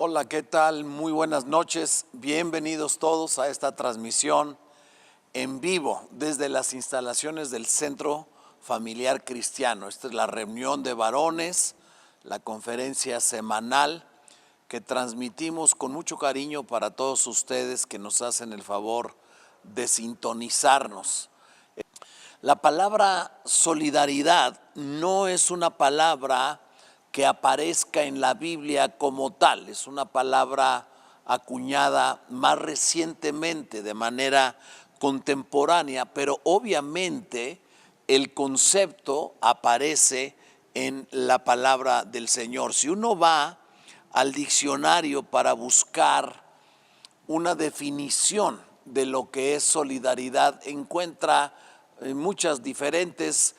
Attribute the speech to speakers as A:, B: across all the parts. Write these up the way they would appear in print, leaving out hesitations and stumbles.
A: Hola, ¿qué tal? Muy buenas noches. Bienvenidos todos a esta transmisión en vivo desde las instalaciones del Centro Familiar Cristiano. Esta es la reunión de varones, la conferencia semanal que transmitimos con mucho cariño para todos ustedes que nos hacen el favor de sintonizarnos. La palabra solidaridad no es una palabra que aparezca en la Biblia como tal, es una palabra acuñada más recientemente de manera contemporánea, pero obviamente el concepto aparece en la palabra del Señor. Si uno va al diccionario para buscar una definición de lo que es solidaridad, encuentra muchas diferentes,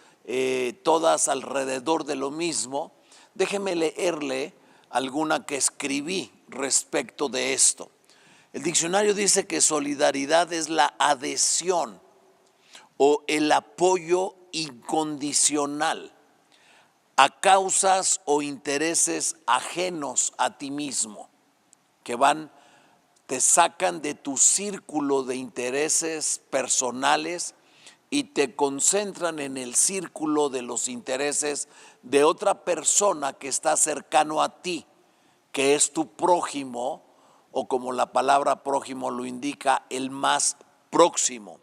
A: todas alrededor de lo mismo. Déjeme leerle alguna que escribí respecto de esto. El diccionario dice que solidaridad es la adhesión o el apoyo incondicional a causas o intereses ajenos a ti mismo, que te sacan de tu círculo de intereses personales y te concentran en el círculo de los intereses de otra persona que está cercano a ti, que es tu prójimo, o como la palabra prójimo lo indica, el más próximo.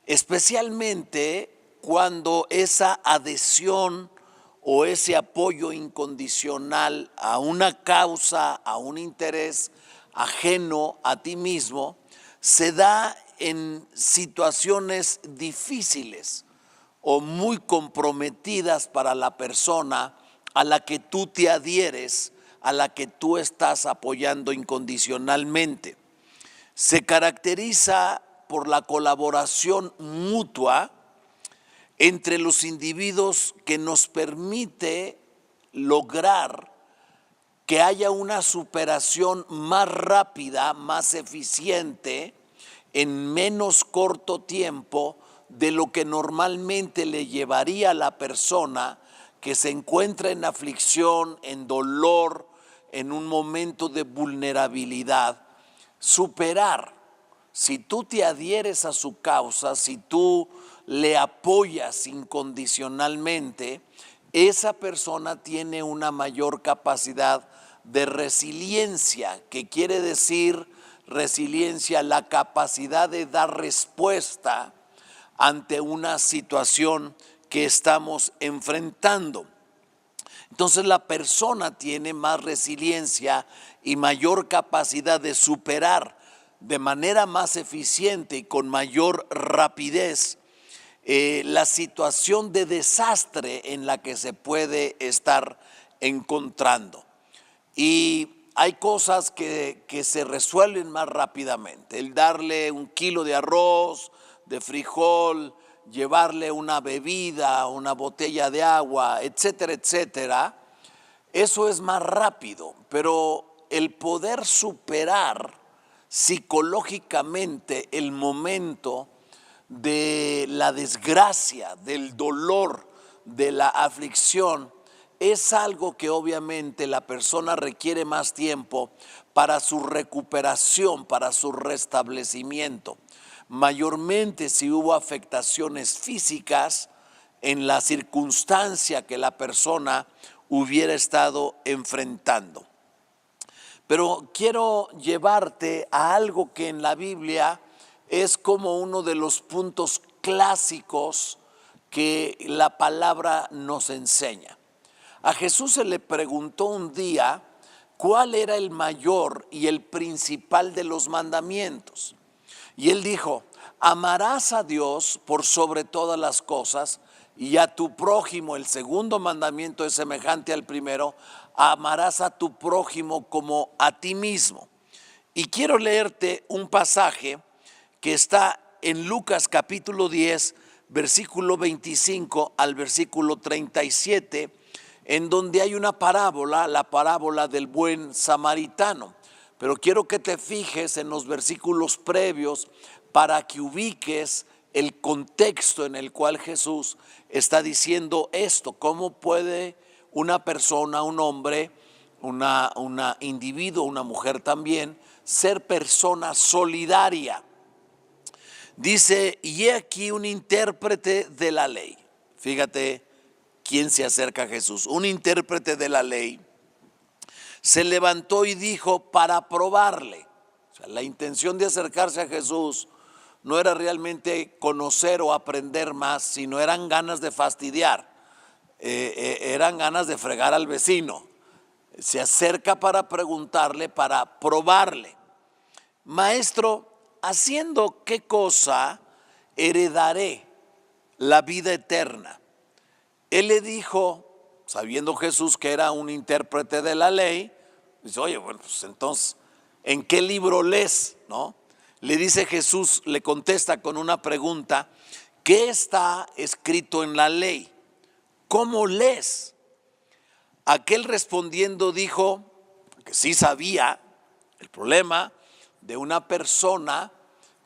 A: Especialmente cuando esa adhesión o ese apoyo incondicional a una causa, a un interés ajeno a ti mismo, se da en situaciones difíciles o muy comprometidas para la persona a la que tú te adhieres, a la que tú estás apoyando incondicionalmente. Se caracteriza por la colaboración mutua entre los individuos que nos permite lograr que haya una superación más rápida, más eficiente, en menos corto tiempo de lo que normalmente le llevaría a la persona que se encuentra en aflicción, en dolor, en un momento de vulnerabilidad, superar. Si tú te adhieres a su causa, si tú le apoyas incondicionalmente, esa persona tiene una mayor capacidad de resiliencia, que quiere decir resiliencia, la capacidad de dar respuesta ante una situación que estamos enfrentando. Entonces la persona tiene más resiliencia y mayor capacidad de superar de manera más eficiente y con mayor rapidez la situación de desastre en la que se puede estar encontrando. Y hay cosas que se resuelven más rápidamente. El darle un kilo de arroz, de frijol, llevarle una bebida, una botella de agua, etcétera, etcétera, eso es más rápido. Pero el poder superar psicológicamente el momento de la desgracia, del dolor, de la aflicción, es algo que obviamente la persona requiere más tiempo para su recuperación, para su restablecimiento. Mayormente si hubo afectaciones físicas en la circunstancia que la persona hubiera estado enfrentando. Pero quiero llevarte a algo que en la Biblia es como uno de los puntos clásicos que la palabra nos enseña. A Jesús se le preguntó un día cuál era el mayor y el principal de los mandamientos. Y él dijo: amarás a Dios por sobre todas las cosas y a tu prójimo. El segundo mandamiento es semejante al primero: amarás a tu prójimo como a ti mismo. Y quiero leerte un pasaje que está en Lucas capítulo 10, versículo 25 al versículo 37, en donde hay una parábola, la parábola del buen samaritano. Pero quiero que te fijes en los versículos previos para que ubiques el contexto en el cual Jesús está diciendo esto. ¿Cómo puede una persona, un hombre, una individuo, una mujer también, ser persona solidaria. Dice, y he aquí un intérprete de la ley. Fíjate quién se acerca a Jesús. Un intérprete de la ley se levantó y dijo para probarle. O sea, la intención de acercarse a Jesús no era realmente conocer o aprender más, sino eran ganas de fastidiar, eran ganas de fregar al vecino. Se acerca para preguntarle, para probarle. Maestro, ¿haciendo qué cosa heredaré la vida eterna? Él le dijo, sabiendo Jesús que era un intérprete de la ley, dice, oye, bueno, pues entonces, ¿en qué libro lees? ¿No? Le dice Jesús, le contesta con una pregunta, ¿qué está escrito en la ley? ¿Cómo lees? Aquel respondiendo dijo que sí sabía el problema de una persona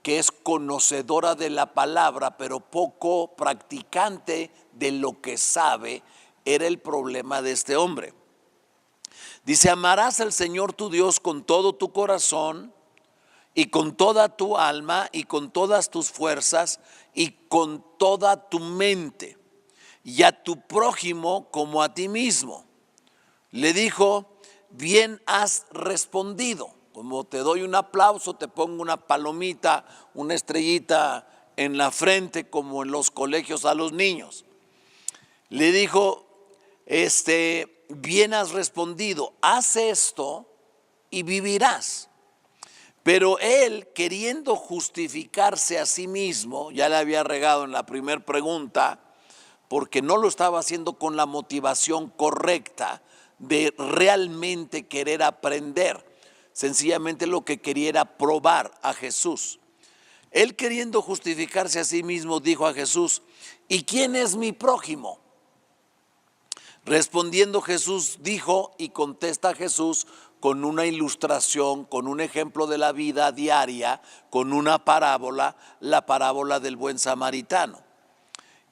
A: que es conocedora de la palabra, pero poco practicante de lo que sabe, era el problema de este hombre. Dice, amarás al Señor tu Dios con todo tu corazón y con toda tu alma y con todas tus fuerzas y con toda tu mente, y a tu prójimo como a ti mismo. Le dijo, bien has respondido. Como te doy un aplauso, te pongo una palomita, una estrellita en la frente, como en los colegios a los niños. Le dijo, bien has respondido, haz esto y vivirás. Pero él, queriendo justificarse a sí mismo, ya le había regado en la primera pregunta, porque no lo estaba haciendo con la motivación correcta de realmente querer aprender. Sencillamente lo que quería era probar a Jesús. Él, queriendo justificarse a sí mismo, dijo a Jesús, ¿y quién es mi prójimo? Respondiendo Jesús dijo, y contesta Jesús con una ilustración, con un ejemplo de la vida diaria, con una parábola, la parábola del buen samaritano.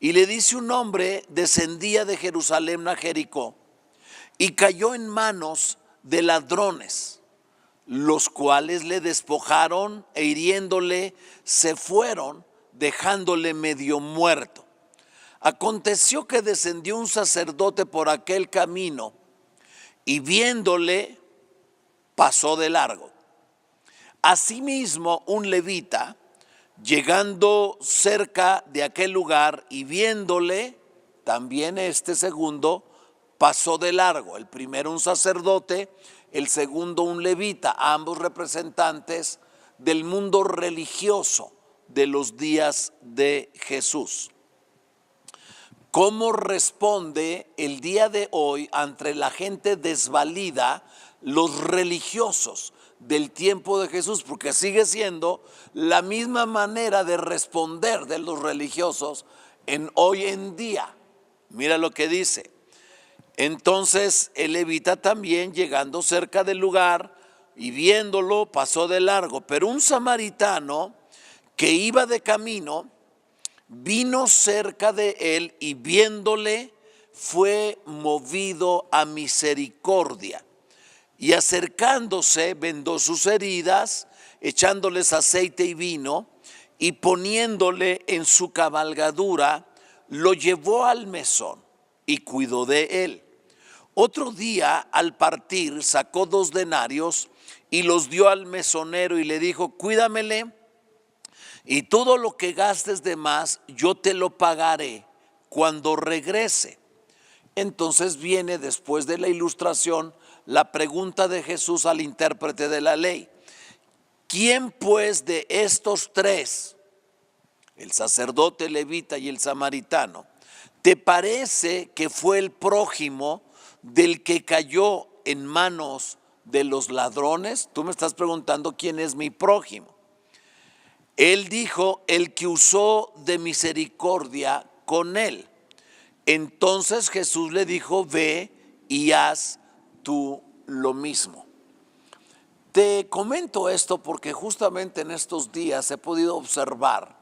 A: Y le dice, un hombre descendía de Jerusalén a Jericó y cayó en manos de ladrones, los cuales le despojaron e hiriéndole se fueron, dejándole medio muerto. Aconteció que descendió un sacerdote por aquel camino y viéndole pasó de largo. Asimismo un levita, llegando cerca de aquel lugar y viéndole, también este segundo pasó de largo. El primero un sacerdote, el segundo un levita, ambos representantes del mundo religioso de los días de Jesús. ¿Cómo responde el día de hoy ante la gente desvalida los religiosos del tiempo de Jesús? Porque sigue siendo la misma manera de responder de los religiosos en hoy en día. Mira lo que dice. Entonces el levita también, llegando cerca del lugar y viéndolo, pasó de largo. Pero un samaritano que iba de camino vino cerca de él y viéndole fue movido a misericordia. Y acercándose vendó sus heridas, echándoles aceite y vino, y poniéndole en su cabalgadura, lo llevó al mesón y cuidó de él. Otro día, al partir, sacó 2 denarios y los dio al mesonero y le dijo, cuídamele, y todo lo que gastes de más, yo te lo pagaré cuando regrese. Entonces viene, después de la ilustración, la pregunta de Jesús al intérprete de la ley. ¿Quién pues de estos 3, el sacerdote, el levita y el samaritano, te parece que fue el prójimo del que cayó en manos de los ladrones? Tú me estás preguntando quién es mi prójimo. Él dijo, el que usó de misericordia con él. Entonces Jesús le dijo, ve y haz tú lo mismo. Te comento esto porque justamente en estos días he podido observar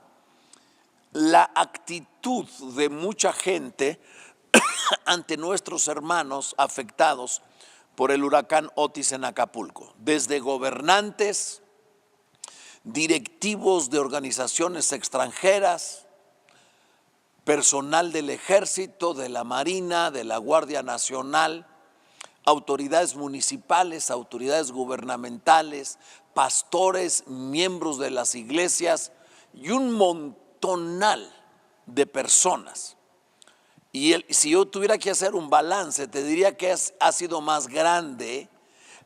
A: la actitud de mucha gente ante nuestros hermanos afectados por el huracán Otis en Acapulco. Desde gobernantes, directivos de organizaciones extranjeras, personal del Ejército, de la Marina, de la Guardia Nacional, autoridades municipales, autoridades gubernamentales, pastores, miembros de las iglesias y un montonal de personas. Y si yo tuviera que hacer un balance, te diría que ha sido más grande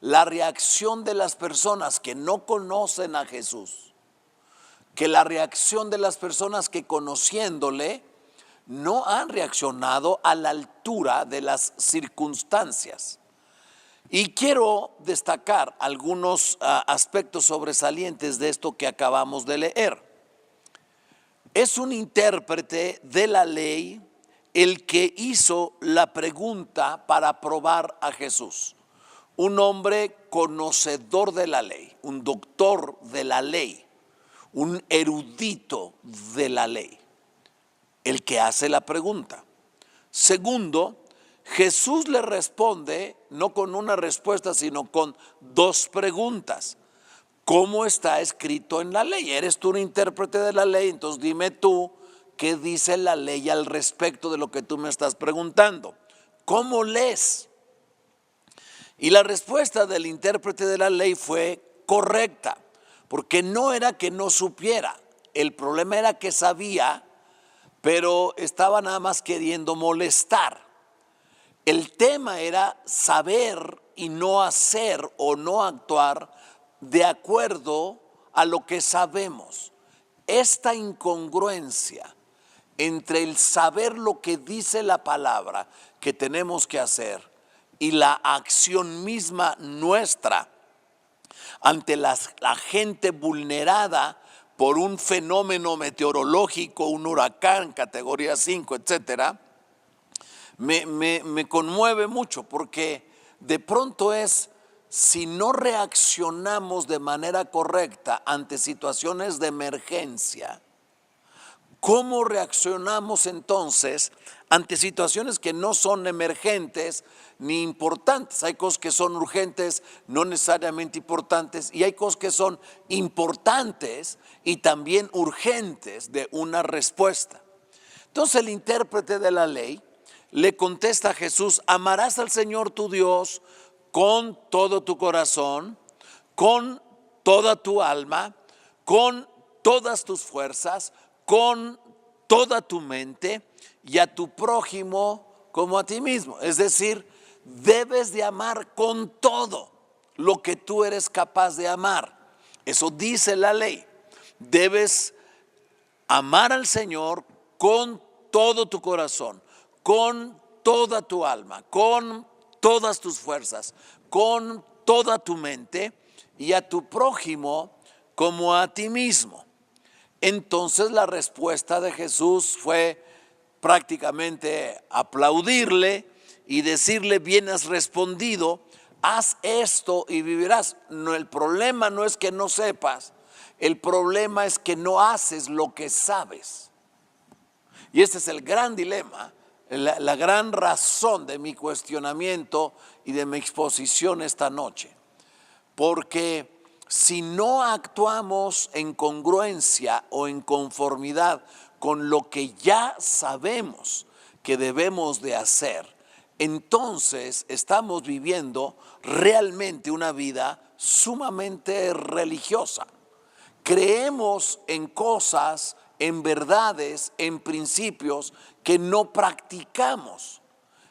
A: la reacción de las personas que no conocen a Jesús que la reacción de las personas que, conociéndole, no han reaccionado a la altura de las circunstancias. Y quiero destacar algunos aspectos sobresalientes de esto que acabamos de leer. Es un intérprete de la ley el que hizo la pregunta para probar a Jesús. Un hombre conocedor de la ley, un doctor de la ley, un erudito de la ley, el que hace la pregunta. Segundo, Jesús le responde no con una respuesta, sino con dos preguntas. ¿Cómo está escrito en la ley? Eres tú un intérprete de la ley, entonces dime tú qué dice la ley al respecto de lo que tú me estás preguntando. ¿Cómo lees? Y la respuesta del intérprete de la ley fue correcta, porque no era que no supiera, el problema era que sabía, pero estaba nada más queriendo molestar. El tema era saber y no hacer o no actuar de acuerdo a lo que sabemos. Esta incongruencia entre el saber lo que dice la palabra que tenemos que hacer y la acción misma nuestra ante la gente vulnerada por un fenómeno meteorológico, un huracán, categoría 5, etcétera, me conmueve mucho, porque de pronto si no reaccionamos de manera correcta ante situaciones de emergencia, ¿cómo reaccionamos entonces ante situaciones que no son emergentes ni importantes? Hay cosas que son urgentes, no necesariamente importantes, y hay cosas que son importantes y también urgentes de una respuesta. Entonces el intérprete de la ley le contesta a Jesús: amarás al Señor tu Dios con todo tu corazón, con toda tu alma, con todas tus fuerzas, con toda tu mente, y a tu prójimo como a ti mismo. Es decir, debes de amar con todo lo que tú eres capaz de amar. Eso dice la ley. Debes amar al Señor con todo tu corazón, con toda tu alma, con todas tus fuerzas, con toda tu mente, y a tu prójimo como a ti mismo. Entonces la respuesta de Jesús fue prácticamente aplaudirle y decirle: bien has respondido, haz esto y vivirás. No, el problema no es que no sepas, el problema es que no haces lo que sabes. Y este es el gran dilema, la gran razón de mi cuestionamiento y de mi exposición esta noche. Porque si no actuamos en congruencia o en conformidad con lo que ya sabemos que debemos de hacer, entonces estamos viviendo realmente una vida sumamente religiosa. Creemos en cosas, en verdades, en principios que no practicamos.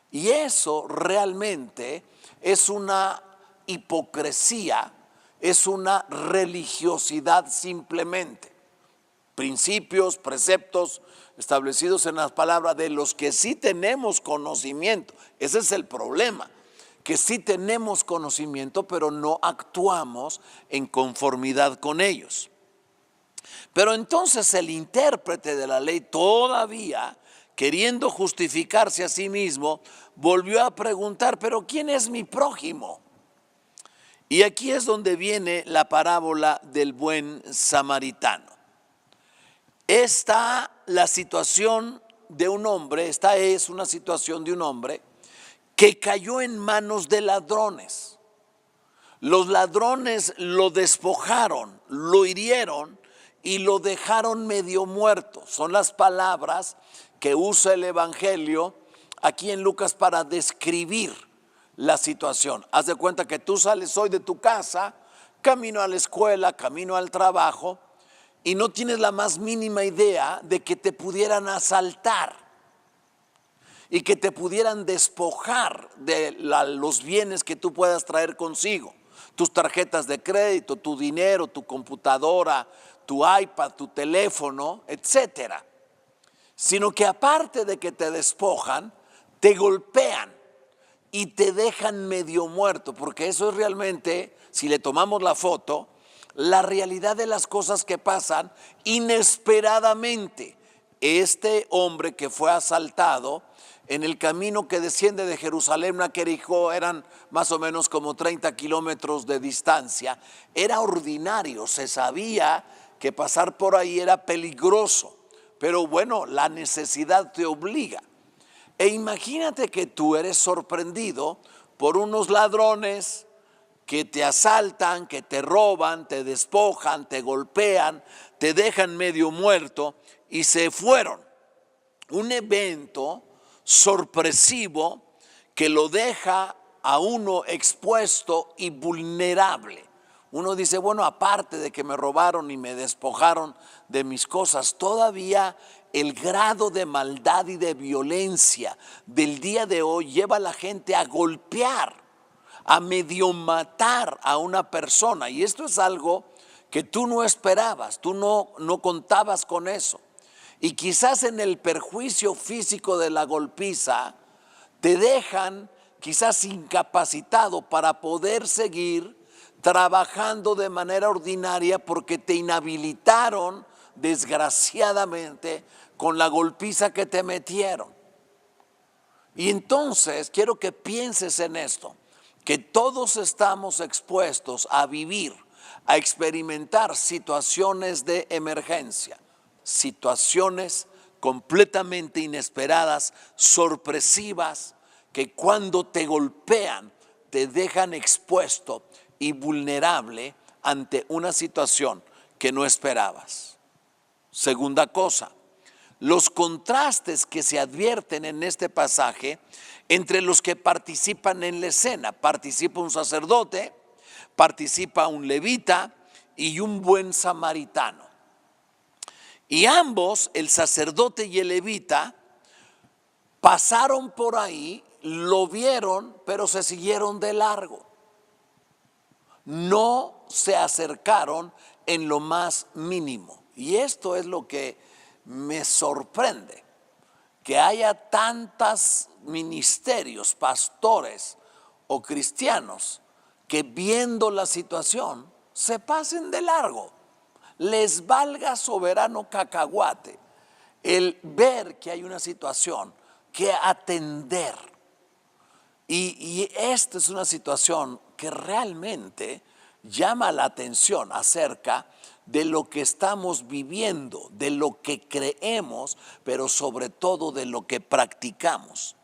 A: Y eso realmente es una hipocresía, es una religiosidad simplemente. Principios, preceptos establecidos en las palabras de los que sí tenemos conocimiento. Ese es el problema, que sí tenemos conocimiento, pero no actuamos en conformidad con ellos. Pero entonces el intérprete de la ley, todavía queriendo justificarse a sí mismo, volvió a preguntar: pero ¿quién es mi prójimo? Y aquí es donde viene la parábola del buen samaritano. Esta es una situación de un hombre que cayó en manos de ladrones. Los ladrones lo despojaron, lo hirieron y lo dejaron medio muerto. Son las palabras que usa el Evangelio aquí en Lucas para describir la situación. Haz de cuenta que tú sales hoy de tu casa, camino a la escuela, camino al trabajo, y no tienes la más mínima idea de que te pudieran asaltar y que te pudieran despojar de los bienes que tú puedas traer consigo. Tus tarjetas de crédito, tu dinero, tu computadora, tu iPad, tu teléfono, etcétera. Sino que aparte de que te despojan, te golpean y te dejan medio muerto, porque eso es realmente, si le tomamos la foto, la realidad de las cosas que pasan inesperadamente. Este hombre que fue asaltado en el camino que desciende de Jerusalén a Jericó, eran más o menos como 30 kilómetros de distancia, era ordinario, se sabía que pasar por ahí era peligroso, pero bueno, la necesidad te obliga. E imagínate que tú eres sorprendido por unos ladrones que te asaltan, que te roban, te despojan, te golpean, te dejan medio muerto y se fueron. Un evento sorpresivo que lo deja a uno expuesto y vulnerable. Uno dice, bueno, aparte de que me robaron y me despojaron de mis cosas, todavía el grado de maldad y de violencia del día de hoy lleva a la gente a golpear, a medio matar a una persona. Y esto es algo que tú no esperabas, tú no contabas con eso. Y quizás en el perjuicio físico de la golpiza te dejan quizás incapacitado para poder seguir trabajando de manera ordinaria porque te inhabilitaron desgraciadamente con la golpiza que te metieron. Y entonces quiero que pienses en esto, que todos estamos expuestos a vivir, a experimentar situaciones de emergencia, situaciones completamente inesperadas, sorpresivas, que cuando te golpean te dejan expuesto y vulnerable ante una situación que no esperabas. Segunda cosa, los contrastes que se advierten en este pasaje entre los que participan en la escena. Participa un sacerdote, participa un levita y un buen samaritano. Y ambos, el sacerdote y el levita, pasaron por ahí, lo vieron, pero se siguieron de largo. No se acercaron en lo más mínimo. Y esto es lo que me sorprende, que haya tantos ministerios, pastores o cristianos que viendo la situación se pasen de largo. Les valga soberano cacahuate el ver que hay una situación que atender. Y esta es una situación que realmente llama la atención acerca de lo que estamos viviendo, de lo que creemos, pero sobre todo de lo que practicamos.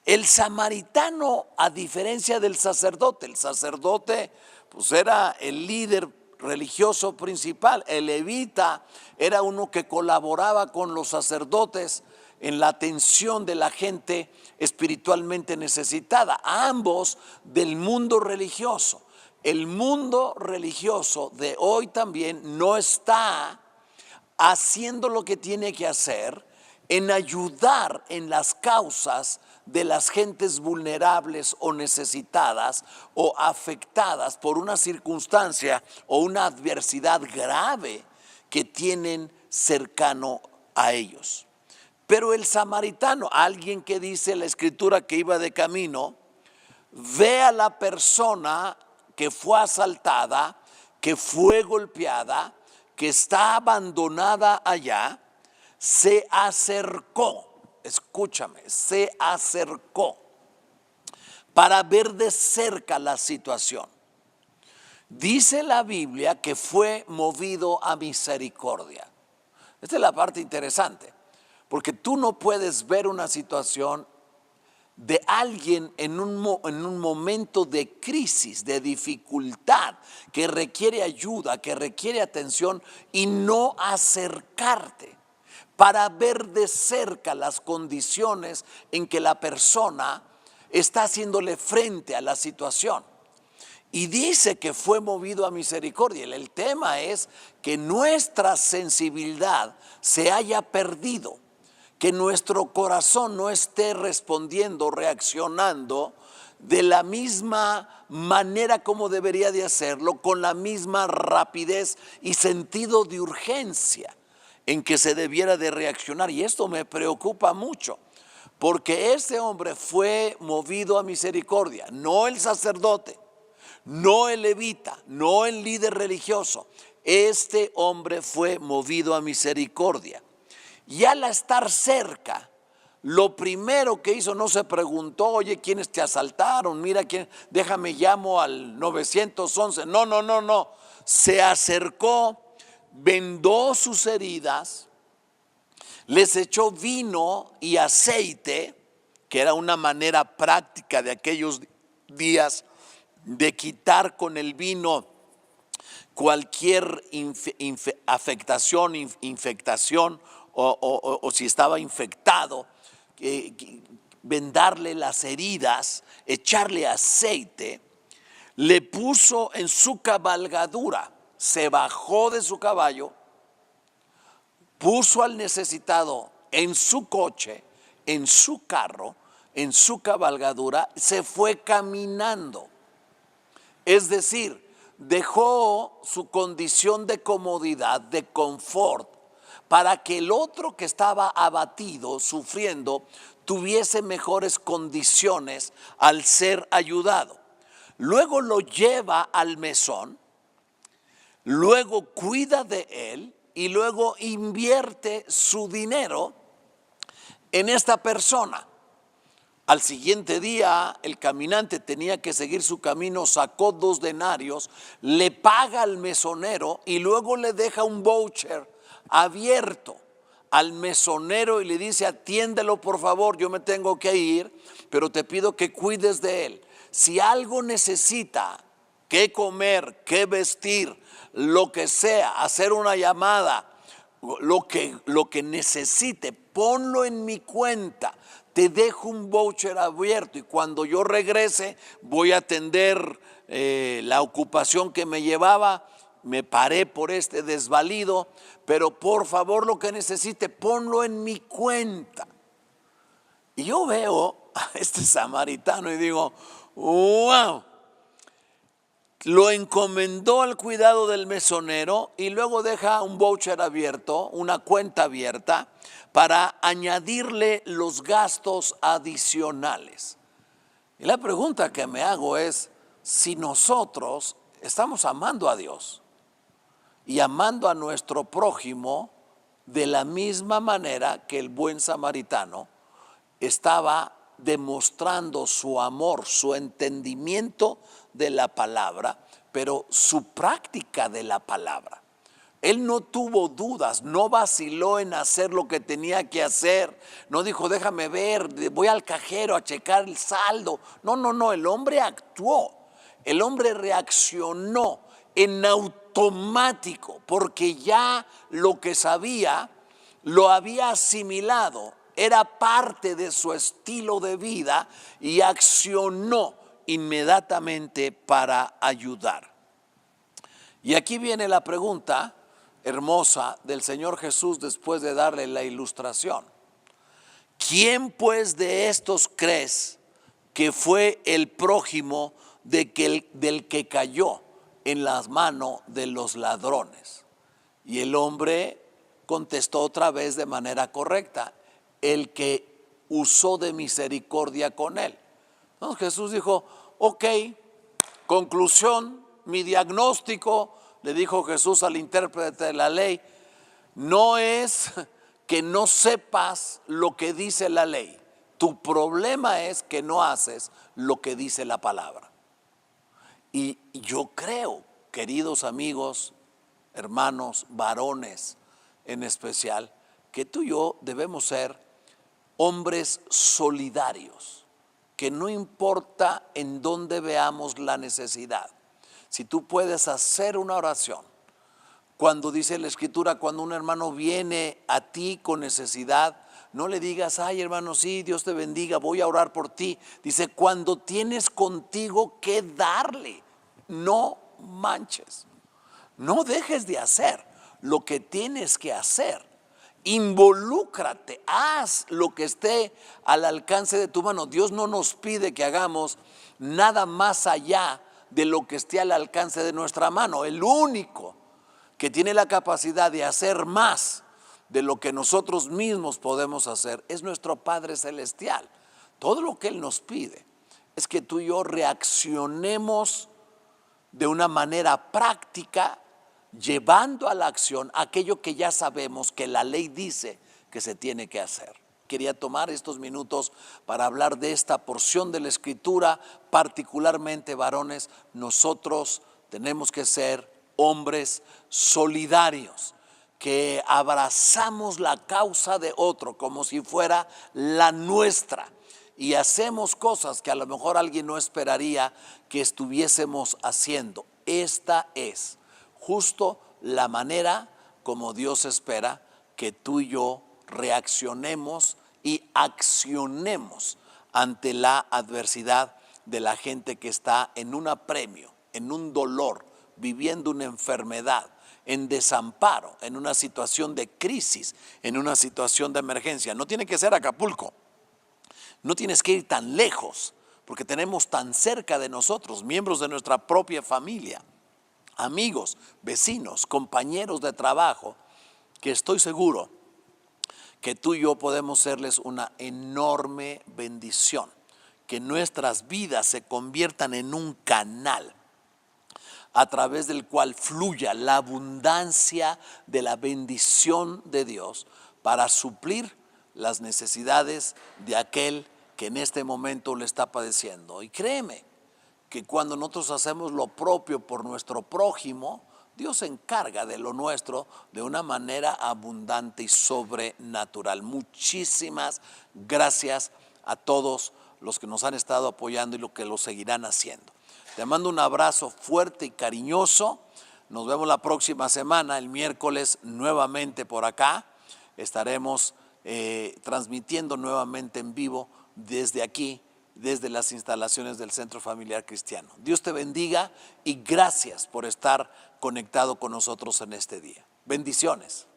A: El samaritano, a diferencia del sacerdote, el sacerdote pues era el líder religioso principal, el levita era uno que colaboraba con los sacerdotes en la atención de la gente espiritualmente necesitada, ambos del mundo religioso. El mundo religioso de hoy también no está haciendo lo que tiene que hacer en ayudar en las causas de las gentes vulnerables o necesitadas o afectadas por una circunstancia o una adversidad grave que tienen cercano a ellos. Pero el samaritano, alguien que dice la escritura que iba de camino, ve a la persona que fue asaltada, que fue golpeada, que está abandonada allá, se acercó, escúchame, se acercó para ver de cerca la situación. Dice la Biblia que fue movido a misericordia. Esta es la parte interesante, porque tú no puedes ver una situación de alguien en un momento de crisis, de dificultad, que requiere ayuda, que requiere atención, y no acercarte para ver de cerca las condiciones en que la persona está haciéndole frente a la situación. Y dice que fue movido a misericordia. El tema es que nuestra sensibilidad se haya perdido, que nuestro corazón no esté respondiendo, reaccionando de la misma manera como debería de hacerlo, con la misma rapidez y sentido de urgencia en que se debiera de reaccionar. Y esto me preocupa mucho, porque este hombre fue movido a misericordia, no el sacerdote, no el levita, no el líder religioso. Este hombre fue movido a misericordia. Y al estar cerca, lo primero que hizo, no se preguntó, oye, ¿quiénes te asaltaron? Mira, quién, déjame llamo al 911. No. Se acercó, vendó sus heridas, les echó vino y aceite, que era una manera práctica de aquellos días de quitar con el vino cualquier afectación, infectación o si estaba infectado, vendarle las heridas, echarle aceite. Le puso en su cabalgadura, se bajó de su caballo, puso al necesitado en su coche, en su carro, en su cabalgadura, se fue caminando. Es decir, dejó su condición de comodidad, de confort, para que el otro que estaba abatido, sufriendo, tuviese mejores condiciones al ser ayudado. Luego lo lleva al mesón, luego cuida de él y luego invierte su dinero en esta persona. Al siguiente día el caminante tenía que seguir su camino, sacó 2 denarios, le paga al mesonero y luego le deja un voucher abierto al mesonero y le dice: atiéndelo por favor, yo me tengo que ir, pero te pido que cuides de él. Si algo necesita, qué comer, qué vestir, lo que sea, hacer una llamada, lo que necesite, ponlo en mi cuenta. Te dejo un voucher abierto y cuando yo regrese voy a atender la ocupación que me llevaba. Me paré por este desvalido, pero por favor lo que necesite, ponlo en mi cuenta. Y yo veo a este samaritano y digo: wow. Lo encomendó al cuidado del mesonero y luego deja un voucher abierto, una cuenta abierta, para añadirle los gastos adicionales. Y la pregunta que me hago es: si nosotros estamos amando a Dios y amando a nuestro prójimo de la misma manera que el buen samaritano estaba demostrando su amor, su entendimiento de la palabra, pero su práctica de la palabra. Él no tuvo dudas, no vaciló en hacer lo que tenía que hacer, no dijo: déjame ver, voy al cajero a checar el saldo. No, el hombre actuó, el hombre reaccionó en automático, porque ya lo que sabía lo había asimilado, era parte de su estilo de vida y accionó inmediatamente para ayudar. Y aquí viene la pregunta hermosa del Señor Jesús después de darle la ilustración. ¿Quién pues de estos crees que fue el prójimo del que cayó en las manos de los ladrones? Y el hombre contestó otra vez de manera correcta: el que usó de misericordia con él. Entonces Jesús dijo: ok, conclusión, mi diagnóstico, le dijo Jesús al intérprete de la ley, no es que no sepas lo que dice la ley. Tu problema es que no haces lo que dice la palabra. Y yo creo, queridos amigos, hermanos, varones en especial, que tú y yo debemos ser hombres solidarios, que no importa en dónde veamos la necesidad, si tú puedes hacer una oración, cuando dice la Escritura, cuando un hermano viene a ti con necesidad, no le digas, ay hermano, sí, Dios te bendiga, voy a orar por ti. Dice, cuando tienes contigo que darle, no manches, no dejes de hacer lo que tienes que hacer. Involúcrate, haz lo que esté al alcance de tu mano. Dios no nos pide que hagamos nada más allá de lo que esté al alcance de nuestra mano. El único que tiene la capacidad de hacer más de lo que nosotros mismos podemos hacer es nuestro Padre Celestial. Todo lo que Él nos pide es que tú y yo reaccionemos de una manera práctica, llevando a la acción aquello que ya sabemos que la ley dice que se tiene que hacer. Quería tomar estos minutos para hablar de esta porción de la Escritura, particularmente varones. Nosotros tenemos que ser hombres solidarios, que abrazamos la causa de otro como si fuera la nuestra y hacemos cosas que a lo mejor alguien no esperaría que estuviésemos haciendo. Esta es justo la manera como Dios espera que tú y yo reaccionemos y accionemos ante la adversidad de la gente que está en un apremio, en un dolor, viviendo una enfermedad, en desamparo, en una situación de crisis, en una situación de emergencia. No tiene que ser Acapulco, no tienes que ir tan lejos, porque tenemos tan cerca de nosotros, miembros de nuestra propia familia, amigos, vecinos, compañeros de trabajo, que estoy seguro que tú y yo podemos serles una enorme bendición, que nuestras vidas se conviertan en un canal a través del cual fluya la abundancia de la bendición de Dios para suplir las necesidades de aquel que en este momento le está padeciendo. Y créeme que cuando nosotros hacemos lo propio por nuestro prójimo, Dios se encarga de lo nuestro de una manera abundante y sobrenatural. Muchísimas gracias a todos los que nos han estado apoyando y los que lo seguirán haciendo. Te mando un abrazo fuerte y cariñoso. Nos vemos la próxima semana, el miércoles, nuevamente por acá. Estaremos transmitiendo nuevamente en vivo desde aquí, desde las instalaciones del Centro Familiar Cristiano. Dios te bendiga y gracias por estar conectado con nosotros en este día. Bendiciones.